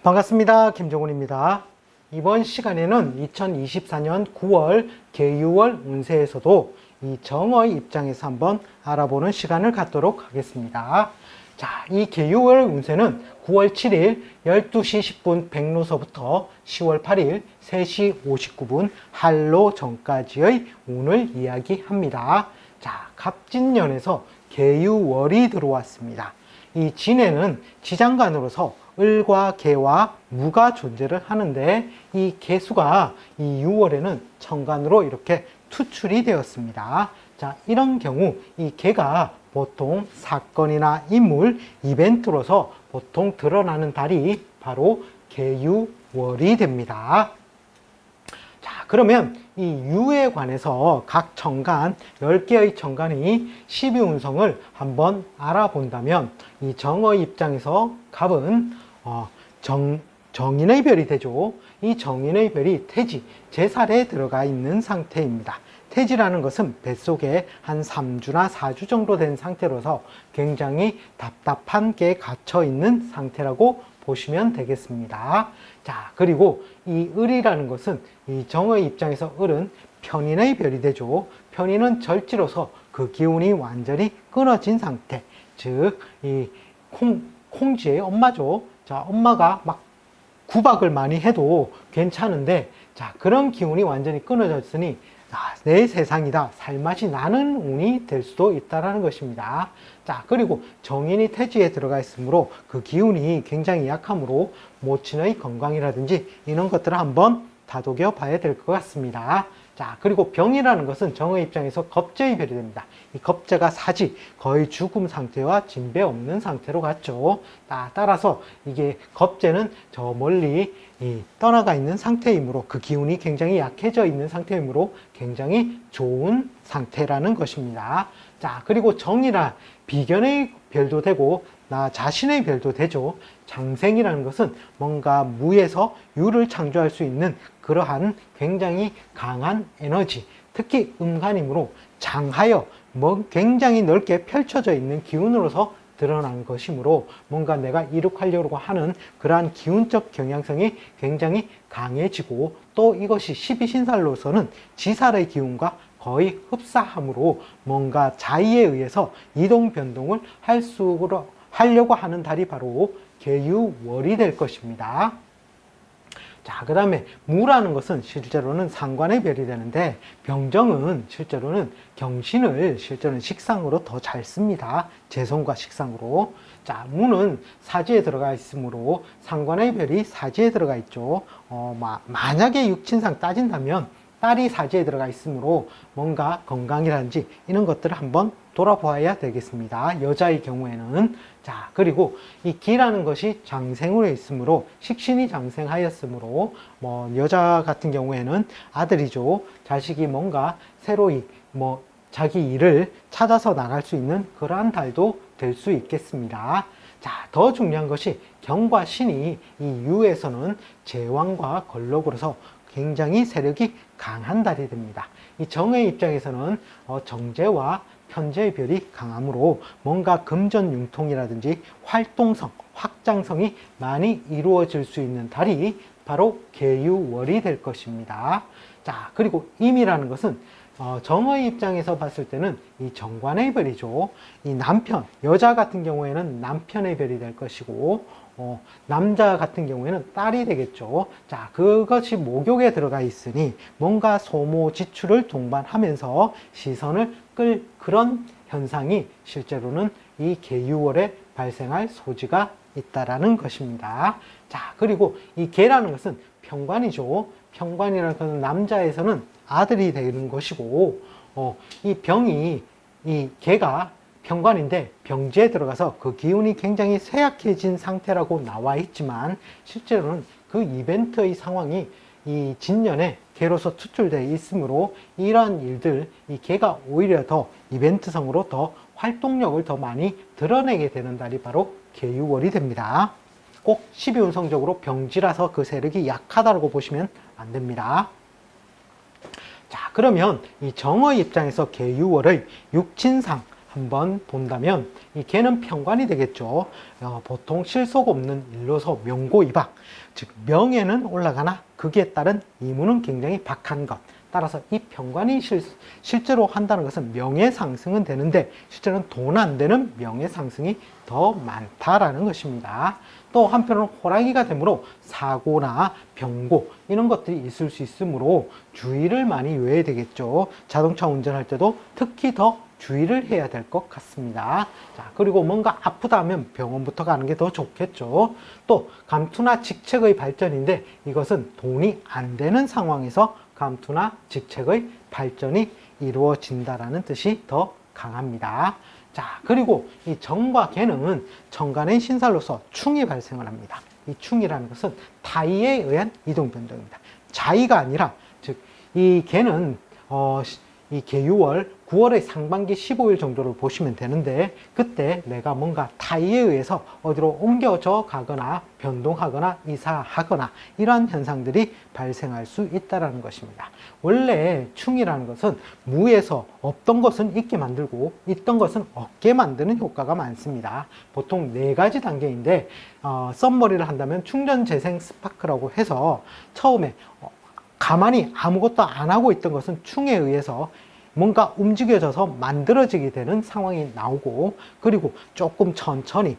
반갑습니다. 김종훈입니다. 이번 시간에는 2024년 9월 계유월 운세에서도 이 정의 입장에서 한번 알아보는 시간을 갖도록 하겠습니다. 자, 이 계유월 운세는 9월 7일 12시 10분 백로서부터 10월 8일 3시 59분 한로 전까지의 운을 이야기합니다. 자, 갑진년에서 계유월이 들어왔습니다. 이 진에는 지장간으로서 을과 개와 무가 존재를 하는데 이 개수가 이 6월에는 천간으로 이렇게 투출이 되었습니다. 자, 이런 경우 이 개가 보통 사건이나 인물, 이벤트로서 보통 드러나는 달이 바로 계유월이 됩니다. 자, 그러면 이 유에 관해서 각 천간, 10개의 천간이 12운성을 한번 알아본다면 이 정의 입장에서 갑은 정인의 별이 되죠. 이 정인의 별이 태지, 제살에 들어가 있는 상태입니다. 태지라는 것은 뱃속에 한 3주나 4주 정도 된 상태로서 굉장히 답답한 게 갇혀 있는 상태라고 보시면 되겠습니다. 자, 그리고 이 을이라는 것은 이 정의 입장에서 을은 편인의 별이 되죠. 편인은 절지로서 그 기운이 완전히 끊어진 상태. 즉, 이 콩쥐의 엄마죠. 자, 엄마가 막 구박을 많이 해도 괜찮은데, 자, 그런 기운이 완전히 끊어졌으니, 내 세상이다. 살맛이 나는 운이 될 수도 있다는 것입니다. 자, 그리고 정인이 태지에 들어가 있으므로 그 기운이 굉장히 약하므로 모친의 건강이라든지 이런 것들을 한번 다독여 봐야 될 것 같습니다. 자, 그리고 병이라는 것은 정의 입장에서 겁재의 별이 됩니다. 이 겁재가 사지, 거의 죽음 상태와 진배 없는 상태로 갔죠. 따라서 이게 겁재는 저 멀리 떠나가 있는 상태이므로 그 기운이 굉장히 약해져 있는 상태이므로 굉장히 좋은 상태라는 것입니다. 자, 그리고 정이라 비견의 별도 되고 나 자신의 별도 되죠. 장생이라는 것은 뭔가 무에서 유를 창조할 수 있는 그러한 굉장히 강한 에너지, 특히 음간이므로 장하여 굉장히 넓게 펼쳐져 있는 기운으로서 드러난 것이므로 뭔가 내가 이룩하려고 하는 그러한 기운적 경향성이 굉장히 강해지고 또 이것이 12신살로서는 지살의 기운과 거의 흡사함으로 뭔가 자의에 의해서 이동 변동을 하려고 하는 달이 바로 계유월이 될 것입니다. 자, 그 다음에 무라는 것은 실제로는 상관의 별이 되는데 병정은 실제로는 경신을 실제로는 식상으로 더 잘 씁니다. 재성과 식상으로. 자, 무는 사지에 들어가 있으므로 상관의 별이 사지에 들어가 있죠. 만약에 육친상 따진다면 딸이 사지에 들어가 있으므로 뭔가 건강이라든지 이런 것들을 한번 돌아보아야 되겠습니다. 여자의 경우에는. 자, 그리고 이 기라는 것이 장생으로 있으므로 식신이 장생하였으므로 여자 같은 경우에는 아들이죠. 자식이 뭔가 새로이 자기 일을 찾아서 나갈 수 있는 그러한 달도 될 수 있겠습니다. 자, 더 중요한 것이 경과 신이 이 유에서는 제왕과 걸록으로서 굉장히 세력이 강한 달이 됩니다. 이 정의 입장에서는 정제와 편제의 별이 강하므로 뭔가 금전융통이라든지 활동성, 확장성이 많이 이루어질 수 있는 달이 바로 계유월이 될 것입니다. 자, 그리고 임이라는 것은 정의 입장에서 봤을 때는 이 정관의 별이죠. 이 남편, 여자 같은 경우에는 남편의 별이 될 것이고 남자 같은 경우에는 딸이 되겠죠. 자, 그것이 목욕에 들어가 있으니 뭔가 소모 지출을 동반하면서 시선을 끌 그런 현상이 실제로는 이 계유월에 발생할 소지가 있다라는 것입니다. 자, 그리고 이 개라는 것은 평관이죠. 평관이라는 것은 남자에서는 아들이 되는 것이고 이 병이 이 개가 병관인데 병지에 들어가서 그 기운이 굉장히 쇠약해진 상태라고 나와 있지만 실제로는 그 이벤트의 상황이 이 진년에 개로서 투출되어 있으므로 이러한 일들, 이 개가 오히려 더 이벤트성으로 더 활동력을 더 많이 드러내게 되는 달이 바로 계유월이 됩니다. 꼭 12운성적으로 병지라서 그 세력이 약하다고 보시면 안 됩니다. 자, 그러면 이 정의 입장에서 계유월의 육친상 한번 본다면 이 개는 편관이 되겠죠. 보통 실속 없는 일로서 명고이박, 즉 명예는 올라가나 거기에 따른 이무는 굉장히 박한 것. 따라서 이 편관이 실제로 한다는 것은 명예 상승은 되는데 실제로는 돈 안 되는 명예 상승이 더 많다라는 것입니다. 또 한편으로는 호랑이가 되므로 사고나 병고 이런 것들이 있을 수 있으므로 주의를 많이 요해야 되겠죠. 자동차 운전할 때도 특히 더 주의를 해야 될 것 같습니다. 자, 그리고 뭔가 아프다 하면 병원부터 가는 게 더 좋겠죠. 또 감투나 직책의 발전인데 이것은 돈이 안 되는 상황에서 감투나 직책의 발전이 이루어진다라는 뜻이 더 강합니다. 자, 그리고 이 정과 개는 정간의 신살로서 충이 발생을 합니다. 이 충이라는 것은 타이에 의한 이동 변동입니다. 자이가 아니라, 즉, 이 개는, 이 개유월 9월의 상반기 15일 정도를 보시면 되는데 그때 내가 뭔가 타이에 의해서 어디로 옮겨져 가거나 변동하거나 이사하거나 이러한 현상들이 발생할 수 있다는 것입니다. 원래 충이라는 것은 무에서 없던 것은 있게 만들고 있던 것은 없게 만드는 효과가 많습니다. 보통 4가지 단계인데 썸머리를 한다면 충전 재생 스파크라고 해서 처음에 가만히 아무것도 안 하고 있던 것은 충에 의해서 뭔가 움직여져서 만들어지게 되는 상황이 나오고, 그리고 조금 천천히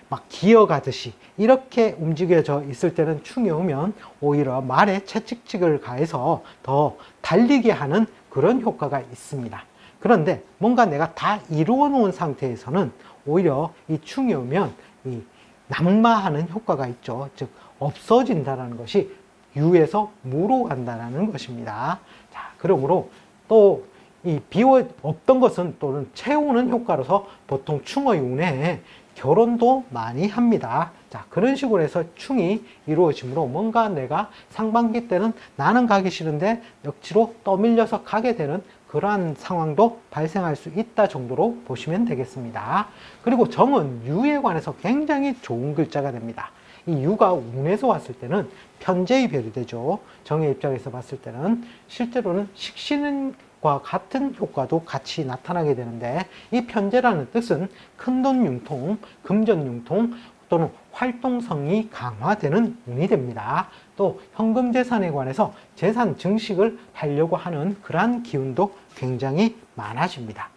막 기어가듯이 이렇게 움직여져 있을 때는 충이 오면 오히려 말에 채찍질을 가해서 더 달리게 하는 그런 효과가 있습니다. 그런데 뭔가 내가 다 이루어 놓은 상태에서는 오히려 이 충이 오면 이 낙마하는 효과가 있죠. 즉 없어진다는 것이 유에서 무로 간다는 것입니다. 자, 그러므로 또 이 비워 없던 것은 또는 채우는 효과로서 보통 충의 운에 결혼도 많이 합니다. 자, 그런 식으로 해서 충이 이루어지므로 뭔가 내가 상반기 때는 나는 가기 싫은데 역지로 떠밀려서 가게 되는 그러한 상황도 발생할 수 있다 정도로 보시면 되겠습니다. 그리고 정은 유에 관해서 굉장히 좋은 글자가 됩니다. 이 유가 운에서 왔을 때는 편재의 별이 되죠. 정의 입장에서 봤을 때는 실제로는 식신과 같은 효과도 같이 나타나게 되는데 이 편재라는 뜻은 큰돈 융통, 금전 융통 또는 활동성이 강화되는 운이 됩니다. 또 현금 재산에 관해서 재산 증식을 하려고 하는 그러한 기운도 굉장히 많아집니다.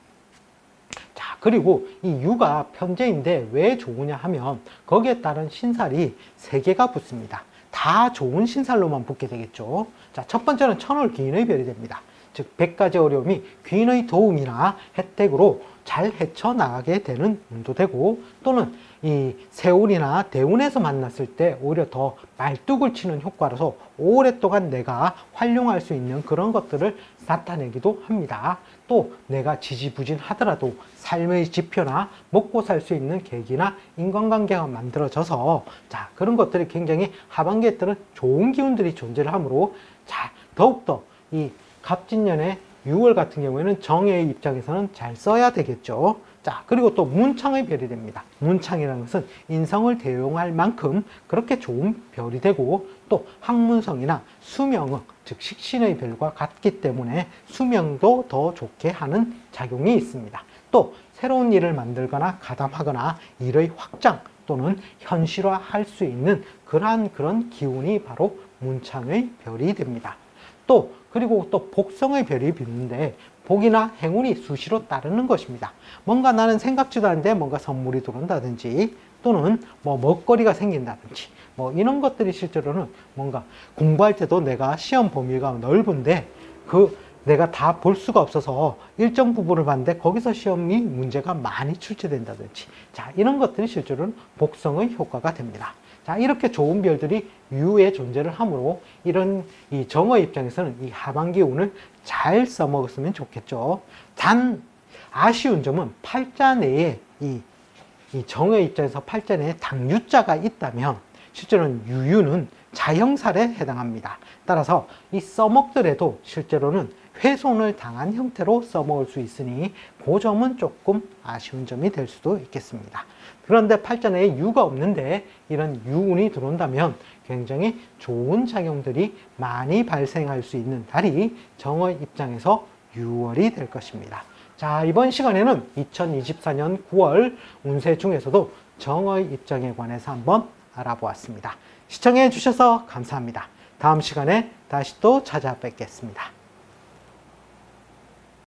자, 그리고 이 유가 편재인데 왜 좋으냐 하면 거기에 따른 신살이 3개가 붙습니다. 다 좋은 신살로만 붙게 되겠죠. 자, 첫 번째는 천월 귀인의 별이 됩니다. 즉 100가지 어려움이 귀인의 도움이나 혜택으로 잘 헤쳐나가게 되는 운도 되고, 또는 이 세운이나 대운에서 만났을 때 오히려 더 말뚝을 치는 효과로서 오랫동안 내가 활용할 수 있는 그런 것들을 나타내기도 합니다. 또 내가 지지부진하더라도 삶의 지표나 먹고 살 수 있는 계기나 인간관계가 만들어져서 자, 그런 것들이 굉장히 하반기에 따른 좋은 기운들이 존재를 하므로 자, 더욱더 이 갑진년의 6월 같은 경우에는 정의 입장에서는 잘 써야 되겠죠. 자, 그리고 또 문창의 별이 됩니다. 문창이라는 것은 인성을 대용할 만큼 그렇게 좋은 별이 되고, 또 학문성이나 수명은 즉 식신의 별과 같기 때문에 수명도 더 좋게 하는 작용이 있습니다. 또 새로운 일을 만들거나 가담하거나 일의 확장 또는 현실화할 수 있는 그런 기운이 바로 문창의 별이 됩니다. 또 그리고 또 복성의 별이 비는데 복이나 행운이 수시로 따르는 것입니다. 뭔가 나는 생각지도 않은데 뭔가 선물이 들어온다든지 또는 뭐 먹거리가 생긴다든지 뭐 이런 것들이 실제로는 뭔가 공부할 때도 내가 시험 범위가 넓은데 내가 다 볼 수가 없어서 일정 부분을 봤는데 거기서 시험이 문제가 많이 출제된다든지 자, 이런 것들이 실제로는 복성의 효과가 됩니다. 자, 이렇게 좋은 별들이 유에 존재를 하므로 이런 이 정의 입장에서는 이 하반기 운을 잘 써먹었으면 좋겠죠. 단 아쉬운 점은 팔자 내에 이 정의 입장에서 팔자 내에 당유자가 있다면 실제로는 유유는 자형살에 해당합니다. 따라서 이 써먹더라도 실제로는 훼손을 당한 형태로 써먹을 수 있으니 그 점은 조금 아쉬운 점이 될 수도 있겠습니다. 그런데 팔자 내에 유가 없는데 이런 유운이 들어온다면 굉장히 좋은 작용들이 많이 발생할 수 있는 달이 정의 입장에서 6월이 될 것입니다. 자, 이번 시간에는 2024년 9월 운세 중에서도 정의 입장에 관해서 한번 알아보았습니다. 시청해 주셔서 감사합니다. 다음 시간에 다시 또 찾아뵙겠습니다.